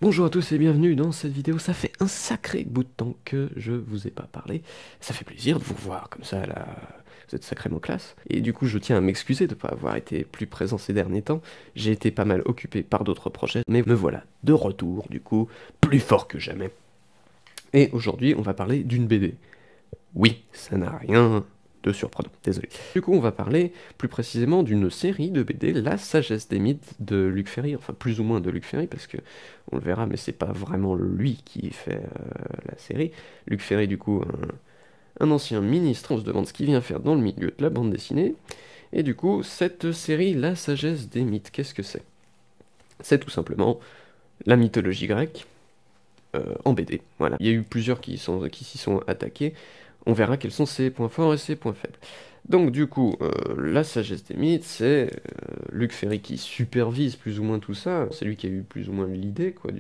Bonjour à tous et bienvenue dans cette vidéo. Ça fait un sacré bout de temps que je vous ai pas parlé. Ça fait plaisir de vous voir comme ça là. Vous êtes sacrément classe. Et du coup, je tiens à m'excuser de ne pas avoir été plus présent ces derniers temps. J'ai été pas mal occupé par d'autres projets, mais me voilà de retour, du coup, plus fort que jamais. Et aujourd'hui, on va parler d'une BD. Oui, ça n'a rien de surprenant, désolé. Du coup, on va parler plus précisément d'une série de BD, La Sagesse des Mythes de Luc Ferry, enfin plus ou moins de Luc Ferry, parce que on le verra, mais c'est pas vraiment lui qui fait la série. Luc Ferry, du coup, un ancien ministre, on se demande ce qu'il vient faire dans le milieu de la bande dessinée. Et du coup, cette série, La Sagesse des Mythes, qu'est-ce que c'est? C'est tout simplement la mythologie grecque, en BD. Voilà. Il y a eu plusieurs qui s'y sont attaqués. On verra quels sont ses points forts et ses points faibles. Donc du coup, la sagesse des mythes, c'est Luc Ferry qui supervise plus ou moins tout ça. C'est lui qui a eu plus ou moins l'idée quoi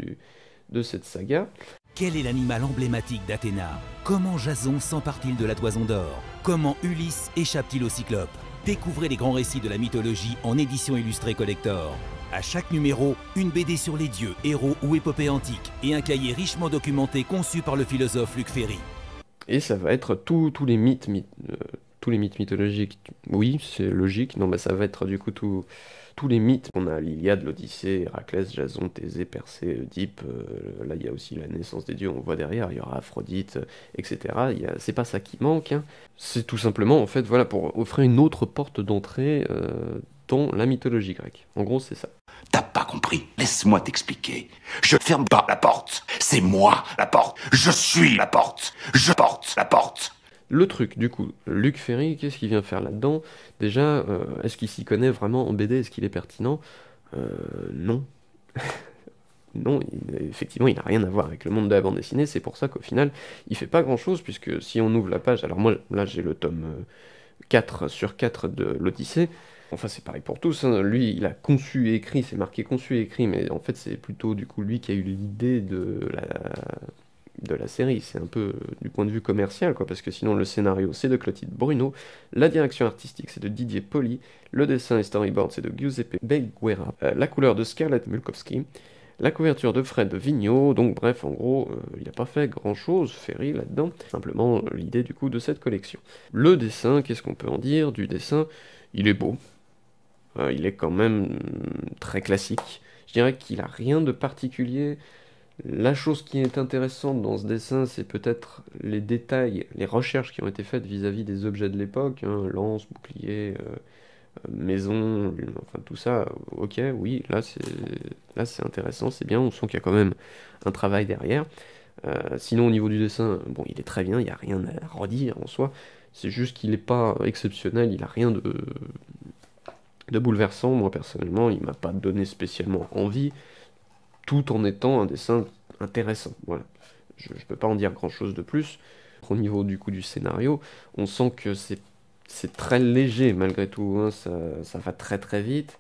de cette saga. Quel est l'animal emblématique d'Athéna? Comment Jason s'empare-t-il de la toison d'or? Comment Ulysse échappe-t-il au Cyclope? Découvrez les grands récits de la mythologie en édition illustrée collector. À chaque numéro, une BD sur les dieux, héros ou épopées antiques et un cahier richement documenté conçu par le philosophe Luc Ferry. Et ça va être tous les tous les mythes mythologiques. Oui, c'est logique. Non, bah ça va être du coup tous les mythes. On a l'Iliade, l'Odyssée, Héraclès, Jason, Thésée, Persée, Oedipe. Là, il y a aussi la naissance des dieux, on voit derrière. Il y aura Aphrodite, etc. C'est pas ça qui manque. Hein. C'est tout simplement, en fait, voilà, pour offrir une autre porte d'entrée dans la mythologie grecque. En gros, c'est ça. T'as pas compris, laisse-moi t'expliquer. Je ferme pas la porte, c'est moi la porte. Je suis la porte, je porte la porte. Le truc, du coup, Luc Ferry, qu'est-ce qu'il vient faire là-dedans? Déjà, est-ce qu'il s'y connaît vraiment en BD? Est-ce qu'il est pertinent? Non. Non, effectivement, il n'a rien à voir avec le monde de la bande dessinée, c'est pour ça qu'au final, il fait pas grand-chose, puisque si on ouvre la page, alors moi, là, j'ai le tome 4 sur 4 de l'Odyssée, enfin, c'est pareil pour tous, hein. Lui, il a conçu et écrit, c'est marqué conçu et écrit, mais en fait, c'est plutôt, du coup, lui qui a eu l'idée de la série, c'est un peu du point de vue commercial, quoi, parce que sinon le scénario c'est de Clotilde Bruno, la direction artistique c'est de Didier Poli, le dessin et storyboard c'est de Giuseppe Beguera, la couleur de Scarlett Mulkowski, la couverture de Fred Vigneault, donc bref, en gros, il n'a pas fait grand-chose, Ferry, là-dedans, simplement l'idée du coup de cette collection. Le dessin, qu'est-ce qu'on peut en dire du dessin? Il est beau, il est quand même très classique, je dirais qu'il a rien de particulier. La chose qui est intéressante dans ce dessin, c'est peut-être les détails, les recherches qui ont été faites vis-à-vis des objets de l'époque, hein, lance, bouclier, maison, enfin tout ça, ok, oui, là c'est intéressant, c'est bien, on sent qu'il y a quand même un travail derrière. Sinon au niveau du dessin, bon, il est très bien, il n'y a rien à redire en soi, c'est juste qu'il n'est pas exceptionnel, il n'a rien de bouleversant, moi personnellement, il m'a pas donné spécialement envie, tout en étant un dessin intéressant. Voilà. Je peux pas en dire grand chose de plus. Au niveau du coup du scénario, on sent que c'est très léger malgré tout, hein. Ça va très très vite.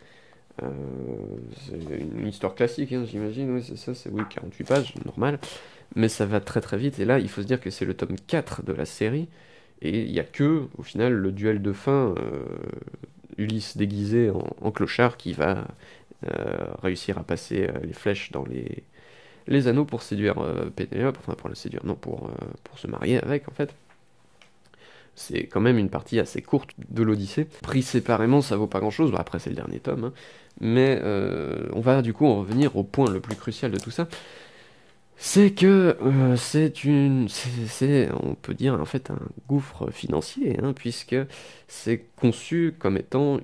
C'est une histoire classique, hein, j'imagine, oui, c'est ça, c'est oui, 48 pages, normal. Mais ça va très très vite, et là, il faut se dire que c'est le tome 4 de la série, et il n'y a que, au final, le duel de fin, Ulysse déguisé en clochard qui va réussir à passer les flèches dans les anneaux pour séduire Pénélope, enfin pour la séduire, non, pour se marier avec en fait. C'est quand même une partie assez courte de l'Odyssée. Pris séparément, ça vaut pas grand-chose, bah, après c'est le dernier tome, hein. Mais on va du coup en revenir au point le plus crucial de tout ça. C'est que on peut dire en fait un gouffre financier, hein, puisque c'est conçu comme étant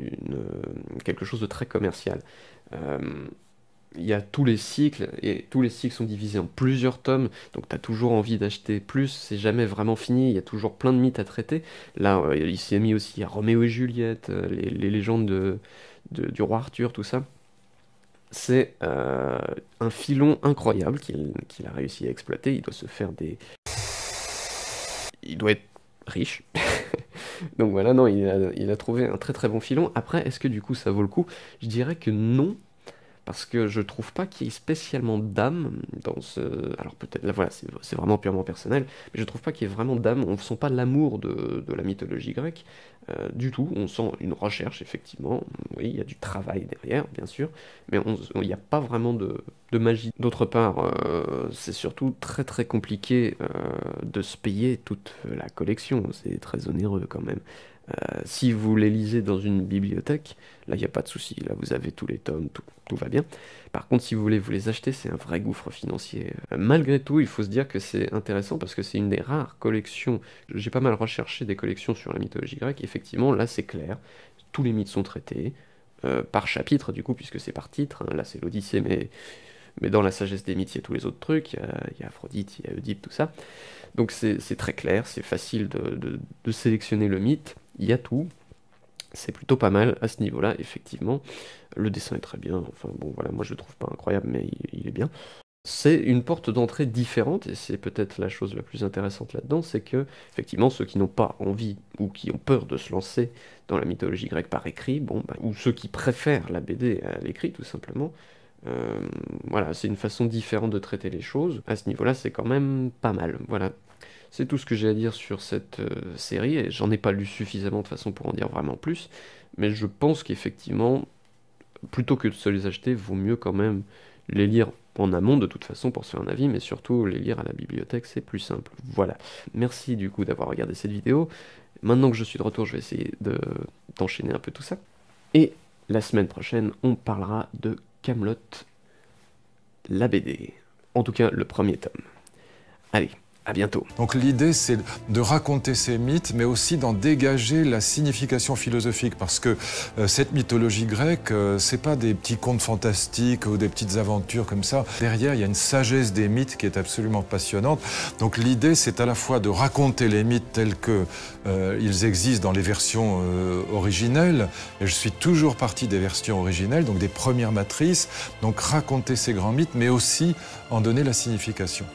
quelque chose de très commercial. Euh, il y a tous les cycles, et tous les cycles sont divisés en plusieurs tomes, donc tu as toujours envie d'acheter plus, c'est jamais vraiment fini, il y a toujours plein de mythes à traiter. Là, il s'est mis aussi à Roméo et Juliette, les légendes du roi Arthur, tout ça. C'est un filon incroyable qu'il a réussi à exploiter, il doit se faire des... Il doit être riche. Donc voilà, non, il a trouvé un très très bon filon. Après, est-ce que du coup ça vaut le coup? Je dirais que non, parce que je trouve pas qu'il y ait spécialement d'âme dans ce... Alors peut-être, là voilà, c'est vraiment purement personnel, mais je trouve pas qu'il y ait vraiment d'âme, on ne sent pas l'amour de la mythologie grecque, du tout, on sent une recherche, effectivement, oui, il y a du travail derrière, bien sûr, mais il n'y a pas vraiment de magie. D'autre part, c'est surtout très très compliqué de se payer toute la collection, c'est très onéreux quand même. Si vous les lisez dans une bibliothèque, là il n'y a pas de souci, là vous avez tous les tomes, tout va bien. Par contre, si vous voulez vous les acheter, c'est un vrai gouffre financier. Malgré tout, il faut se dire que c'est intéressant parce que c'est une des rares collections. J'ai pas mal recherché des collections sur la mythologie grecque, effectivement, là c'est clair, tous les mythes sont traités, par chapitre du coup, puisque c'est par titre, hein. Là c'est l'Odyssée, mais dans la sagesse des mythes, il y a tous les autres trucs, il y a Aphrodite, il y a Oedipe, tout ça. Donc c'est très clair, c'est facile de sélectionner le mythe, il y a tout, c'est plutôt pas mal à ce niveau-là, effectivement. Le dessin est très bien, enfin bon voilà, moi je le trouve pas incroyable, mais il est bien. C'est une porte d'entrée différente, et c'est peut-être la chose la plus intéressante là-dedans, c'est que, effectivement, ceux qui n'ont pas envie, ou qui ont peur de se lancer dans la mythologie grecque par écrit, bon, bah, ou ceux qui préfèrent la BD à l'écrit, tout simplement, voilà, c'est une façon différente de traiter les choses. À ce niveau-là, c'est quand même pas mal. Voilà, c'est tout ce que j'ai à dire sur cette série, et j'en ai pas lu suffisamment de façon pour en dire vraiment plus, mais je pense qu'effectivement, plutôt que de se les acheter, vaut mieux quand même les lire en amont de toute façon pour se faire un avis, mais surtout les lire à la bibliothèque, c'est plus simple. Voilà. Merci du coup d'avoir regardé cette vidéo. Maintenant que je suis de retour, je vais essayer d'enchaîner un peu tout ça. Et la semaine prochaine, on parlera de Kaamelott, la BD. En tout cas, le premier tome. Allez, à bientôt. Donc l'idée, c'est de raconter ces mythes, mais aussi d'en dégager la signification philosophique, parce que cette mythologie grecque, c'est pas des petits contes fantastiques ou des petites aventures comme ça. Derrière, il y a une sagesse des mythes qui est absolument passionnante. Donc l'idée, c'est à la fois de raconter les mythes tels que ils existent dans les versions originelles, et je suis toujours parti des versions originelles, donc des premières matrices, donc raconter ces grands mythes, mais aussi en donner la signification.